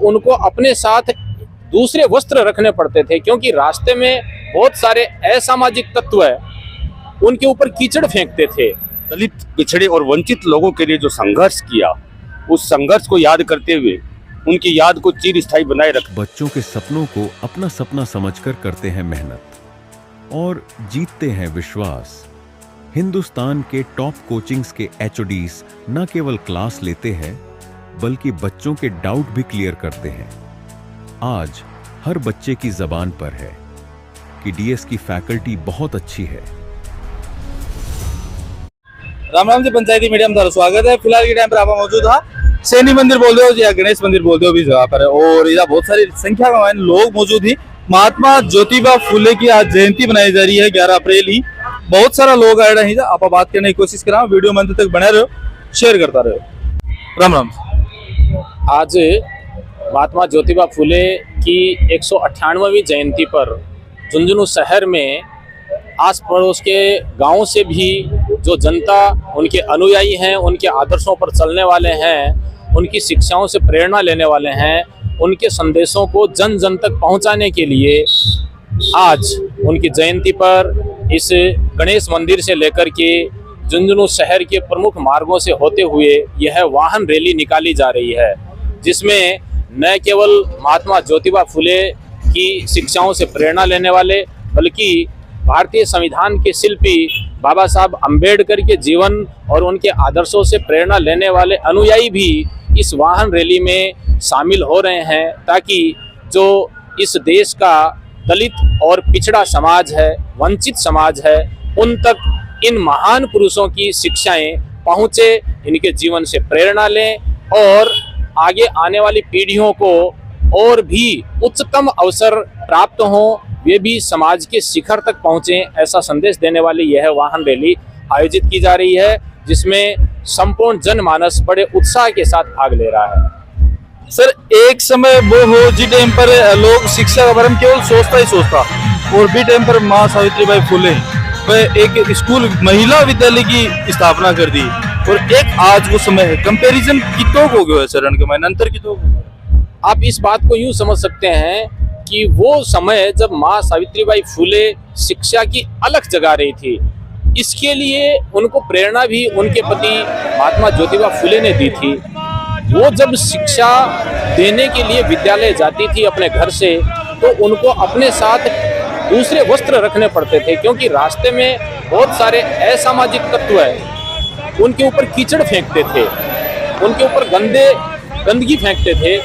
उनको अपने साथ दूसरे वस्त्र रखने पड़ते थे, क्योंकि रास्ते में बहुत सारे असामाजिक तत्व उनके ऊपर कीचड़ फेंकते थे। दलित, पिछड़े और वंचित लोगों के लिए जो संघर्ष किया, उस संघर्ष को याद करते हुए उनकी याद को चिरस्थायी बनाए रख। बच्चों के सपनों को अपना सपना समझकर करते हैं मेहनत और जीतते हैं विश्वास। हिंदुस्तान के टॉप कोचिंग्स के एचओडीज न केवल क्लास लेते हैं बल्कि बच्चों के डाउट भी क्लियर करते हैं। आज हर बच्चे की जबान पर है कि डीएस की फैकल्टी बहुत अच्छी है। राम राम जी, पंचायती मीडिया में स्वागत है। फिलहाल के टाइम पर आप मौजूद हाँ सैनी मंदिर बोल दो या गणेश मंदिर बोल दो भी जगह पर है, और यहाँ बहुत सारी संख्या में लोग मौजूद ही। महात्मा ज्योतिबा फुले की आज जयंती बनाई जा रही है 11 अप्रैल ही। बहुत सारा लोग आ रहे हैं। आप बात करने की कोशिश करा, वीडियो में अंत तक बने रहो, शेयर करता रहो। राम राम। आज महात्मा ज्योतिबा फुले की 198वीं जयंती पर झुंझुनू शहर में आस पड़ोस के गांव से भी जो जनता उनके अनुयायी हैं, उनके आदर्शों पर चलने वाले हैं, उनकी शिक्षाओं से प्रेरणा लेने वाले हैं, उनके संदेशों को जन जन तक पहुंचाने के लिए आज उनकी जयंती पर इस गणेश मंदिर से लेकर के झुंझुनू शहर के प्रमुख मार्गों से होते हुए यह वाहन रैली निकाली जा रही है, जिसमें न केवल महात्मा ज्योतिबा फुले की शिक्षाओं से प्रेरणा लेने वाले बल्कि भारतीय संविधान के शिल्पी बाबा साहब अम्बेडकर के जीवन और उनके आदर्शों से प्रेरणा लेने वाले अनुयायी भी इस वाहन रैली में शामिल हो रहे हैं, ताकि जो इस देश का दलित और पिछड़ा समाज है, वंचित समाज है, उन तक इन महान पुरुषों की शिक्षाएं पहुंचे, इनके जीवन से प्रेरणा लें और आगे आने वाली पीढ़ियों को और भी उच्चतम अवसर प्राप्त हों, वे भी समाज के शिखर तक पहुंचें, ऐसा संदेश देने वाली यह वाहन रैली आयोजित की जा रही है, जिसमें संपूर्ण जनमानस बड़े उत्साह के साथ भाग ले रहा है। सर, एक समय वो हो जी टाइम पर लोग शिक्षा का बारे में केवल सोचता ही सोचता, और बी टाइम पर माँ सावित्रीबाई फुले वह एक स्कूल महिला विद्यालय की स्थापना कर दी, और एक आज वो समय है। कंपैरिजन कितों हो गया है सर, अंतर कितों हो गया? आप इस बात को यूं समझ सकते हैं कि वो समय जब माँ सावित्रीबाई फुले शिक्षा की अलख जगा रही थी, इसके लिए उनको प्रेरणा भी उनके पति महात्मा ज्योतिबा फुले ने दी थी। वो जब शिक्षा देने के लिए विद्यालय जाती थी अपने घर से, तो उनको अपने साथ दूसरे वस्त्र रखने पड़ते थे, क्योंकि रास्ते में बहुत सारे असामाजिक तत्व उनके ऊपर कीचड़ फेंकते थे, उनके ऊपर गंदगी फेंकते थे,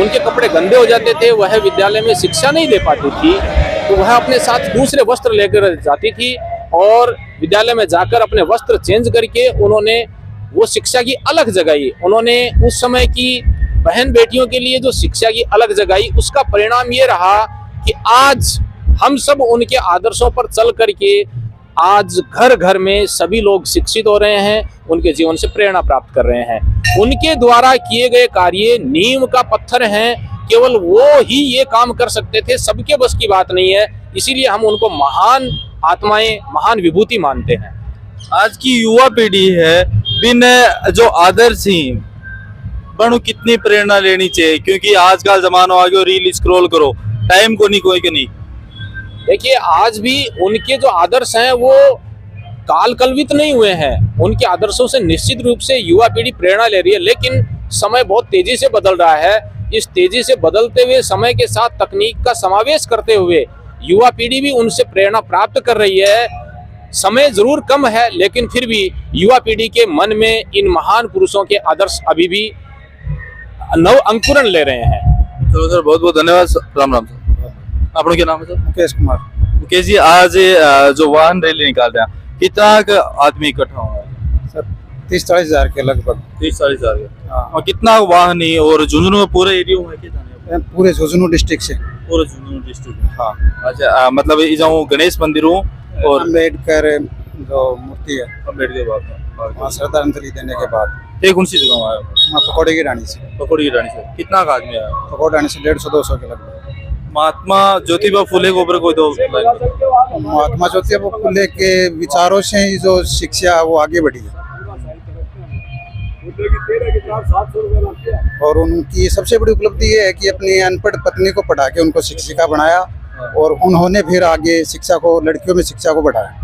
उनके कपड़े गंदे हो जाते थे, वह विद्यालय में शिक्षा नहीं दे पाती थी, तो वह अपने साथ दूसरे वस्त्र लेकर जाती थी और विद्यालय में जाकर अपने वस्त्र चेंज करके उन्होंने वो शिक्षा की अलग जगाई। उन्होंने उस समय की बहन बेटियों के लिए जो शिक्षा की अलग जगाई, उसका परिणाम ये रहा कि आज हम सब उनके आदर्शों पर चल करके आज घर घर में सभी लोग शिक्षित हो रहे हैं, उनके जीवन से प्रेरणा प्राप्त कर रहे हैं। उनके द्वारा किए गए कार्य नींव का पत्थर हैं, केवल वो ही ये काम कर सकते थे, सबके बस की बात नहीं है, इसीलिए हम उनको महान आत्माएं, महान विभूति मानते हैं। आज की युवा पीढ़ी है, बिन जो आदर्श ही बनू कितनी प्रेरणा लेनी चाहिए, क्योंकि आज का जमाना आ गया, रील स्क्रॉल करो, टाइम को नहीं कोई के नहीं। देखिए, आज भी उनके जो आदर्श हैं वो काल कल्वित नहीं हुए हैं, उनके आदर्शों से निश्चित रूप से युवा पीढ़ी प्रेरणा ले रही है, लेकिन समय बहुत तेजी से बदल रहा है। इस तेजी से बदलते हुए समय के साथ तकनीक का समावेश करते हुए युवा पीढ़ी भी उनसे प्रेरणा प्राप्त कर रही है। समय जरूर कम है, लेकिन फिर भी युवा पीढ़ी के मन में इन महान पुरुषों के आदर्श अभी भी नव अंकुरण ले रहे हैं। चलो सर, बहुत बहुत धन्यवाद। राम राम सर। आपका क्या नाम है सर? मुकेश कुमार। मुकेश जी, आज जो वाहन रैली निकाल रहे हैं, कितना आदमी इकट्ठा हुआ है सर? 30-40 हजार के लगभग। 30-40 हजार के। हाँ। और कितना वाहन ही, और झुंझुनू में पूरे एरिया में कितना? पूरे झुंझुनू डिस्ट्रिक्ट से। पूरे झुंझुनू डिस्ट्रिक्ट में। हाँ। अच्छा, मतलब ये जो गणेश मंदिर हो और अम्बेडकर जो मूर्ति है, अम्बेडकर बाद वहाँ श्रद्धांजलि देने के बाद ये कौन सी जगह में आया? वहाँ पकौड़े की रानी से। पकौड़ी की रानी से कितना आदमी आया? पकौड़े रानी से 150-200 के लगभग। महात्मा ज्योतिबा फुले के ऊपर कोई दो? महात्मा ज्योतिबा फुले के विचारों से ही जो शिक्षा वो आगे बढ़ी है। और उनकी सबसे बड़ी उपलब्धि ये है कि अपनी अनपढ़ पत्नी को पढ़ा के उनको शिक्षिका बनाया और उन्होंने फिर आगे शिक्षा को, लड़कियों में शिक्षा को बढ़ाया।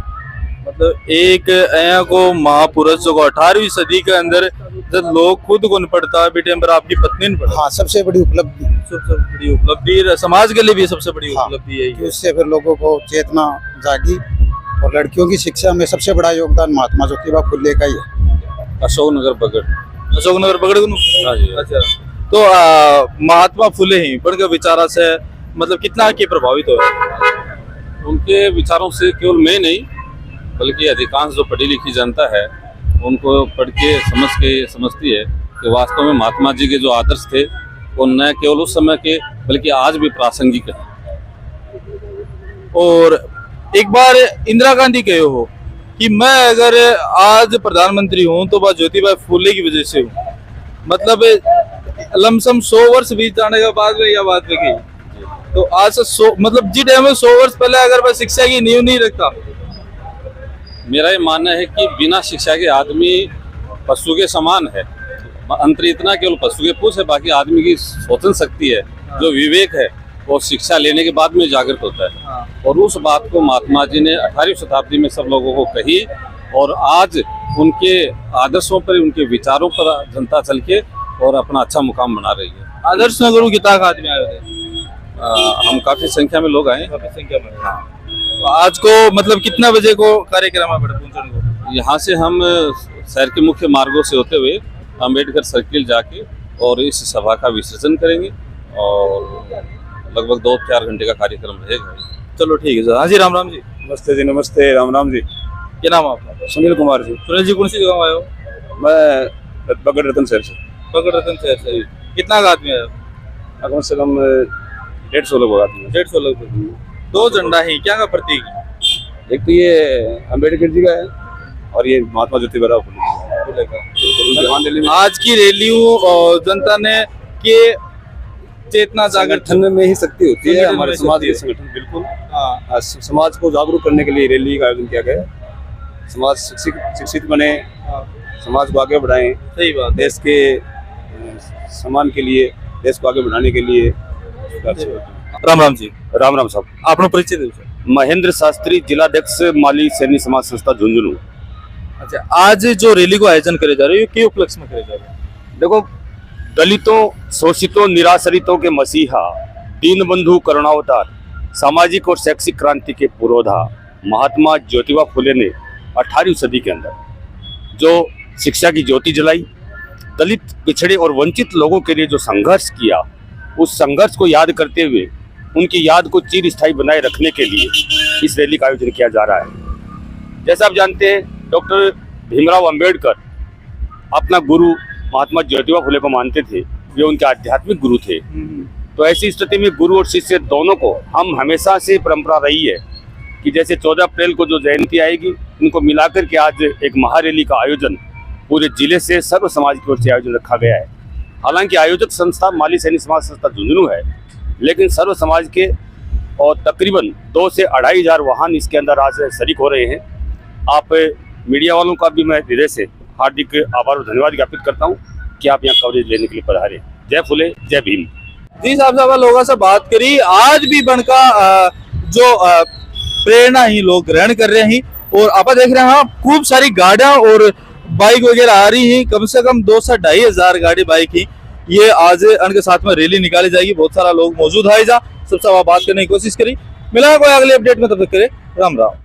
मतलब एक ऐया को महापुरुष को 18वीं सदी के अंदर जब लोग खुद को नहीं पढ़ता बेटे पर आपकी पत्नी ने पढ़ा। हाँ, सबसे बड़ी उपलब्धि, सबसे बड़ी उपलब्धि समाज के लिए भी सबसे बड़ी हाँ, उपलब्धि यही कि है। उससे फिर लोगों को चेतना जागी। और लड़कियों की शिक्षा में सबसे बड़ा योगदान महात्मा ज्योतिबा फुले का ही है। अशोकनगर बगड़। अशोकनगर पकड़ हाँ जी। अच्छा, तो महात्मा फुले ही बढ़ के विचारा से मतलब कितना के प्रभावित हो? उनके विचारों से केवल मैं नहीं बल्कि अधिकांश जो पढ़ी लिखी जनता है उनको पढ़ के समझती है कि वास्तव में महात्मा जी के जो आदर्श थे वो न केवल उस समय के बल्कि आज भी प्रासंगिक है। और एक बार इंदिरा गांधी कहे हो कि मैं अगर आज प्रधानमंत्री हूं तो बस ज्योतिबा फुले की वजह से हूं। मतलब लमसम 100 वर्ष बीत जाने के बाद में यह बात कही तो आज से मतलब जी टाइम में 100 वर्ष पहले अगर मैं शिक्षा की नींव नहीं रखता। मेरा ये मानना है कि बिना शिक्षा के आदमी पशु के समान है। अंतर इतना केवल पशु के पूछ है, बाकी आदमी की सोचन शक्ति है, जो विवेक है वो शिक्षा लेने के बाद में जागृत होता है। और उस बात को महात्मा जी ने 18वीं शताब्दी में सब लोगों को कही और आज उनके आदर्शों पर, उनके विचारों पर जनता चल के और अपना अच्छा मुकाम बना रही है। आदर्श नगर कितना आदमी आए थे? हम काफी संख्या में लोग आए। काफी संख्या में। हाँ। तो आज को मतलब कितना बजे को कार्यक्रम है पहुंचने को? यहाँ से हम शहर के मुख्य मार्गों से होते हुए अंबेडकर सर्किल जाके और इस सभा का विसर्जन करेंगे और लगभग 2-4 घंटे का कार्यक्रम रहेगा। चलो ठीक है सर। हाँ जी, राम राम जी। नमस्ते जी, नमस्ते, राम राम जी। क्या नाम है आपका? सुनील कुमार जी। सुनील जी, कौन सी जगह आए हो? मैं बगड़ रतन शहर से। बगड़ रतन शहर से। कितना आदमी है? कम से कम 150 लोग आदमी। 150 लोग। दो झंडा है, क्या का प्रतीक? एक तो ये अम्बेडकर जी का है और ये महात्मा ज्योतिबा फुले का। आज की रैलियों जनता ने के चेतना जागृत संगठन में ही शक्ति होती है। संगठन हमारे में समाज शक्ति के है। संगठन बिल्कुल हाँ, समाज को जागरूक करने के लिए रैली का आयोजन किया गया। समाज शिक्षित बने, समाज को आगे बढ़ाएं, सही बात। देश के सम्मान के लिए, देश को आगे बढ़ाने के लिए। राम राम जी। राम राम साहब। आपने परिचय दो सर। महेंद्र शास्त्री, जिलाध्यक्ष माली सैनी समाज संस्था झुंझुनू। अच्छा, आज जो रैली को आयोजन करे जा रहे हो के उपलक्ष्य में करे जा रहे हैं? देखो, दलितों, शोषितों, निराश्रितों के मसीहा, दीनबंधु करुणावतार, सामाजिक और शैक्षिक क्रांति के पुरोधा महात्मा ज्योतिबा फुले ने 18वीं सदी के अंदर जो शिक्षा की ज्योति जलाई, दलित, पिछड़े और वंचित लोगों के लिए जो संघर्ष किया, उस संघर्ष को याद करते हुए उनकी याद को चिरस्थायी बनाए रखने के लिए इस रैली का आयोजन किया जा रहा है। जैसा आप जानते हैं, डॉक्टर भीमराव अंबेडकर अपना गुरु महात्मा ज्योतिबा फुले को मानते थे, वे उनके आध्यात्मिक गुरु थे। तो ऐसी स्थिति में गुरु और शिष्य दोनों को हम हमेशा से परंपरा रही है कि जैसे 14 अप्रैल को जो जयंती आएगी, इनको मिलाकर के आज एक महारैली का आयोजन पूरे जिले से सर्व समाज की ओर से आयोजन रखा गया है। हालांकि आयोजक संस्था माली सैनी समाज संस्था झुंझुनू है, लेकिन सर्व समाज के और तकरीबन 2 से 2.5 हजार वाहन इसके अंदर आज शरीक हो रहे हैं। आप मीडिया वालों का भी मैं हृदय से हार्दिक आभार और धन्यवाद ज्ञापित करता हूं कि आप यहाँ कवरेज लेने के लिए पधारे। जय फुले, जय भीम। जी साहब, लोगों से बात करी, आज भी बनका जो प्रेरणा ही लोग ग्रहण कर रहे हैं और आप देख रहे हैं खूब सारी गाड़ियां और बाइक वगैरह आ रही हैं। कम से कम 2 से 2.5 हजार गाड़ी बाइक ही ये आज उनके साथ में रैली निकाली जाएगी। बहुत सारा लोग मौजूद है, सबसे बात करने की कोशिश करी। मिला कोई अगले अपडेट में, तब तक करे राम राम।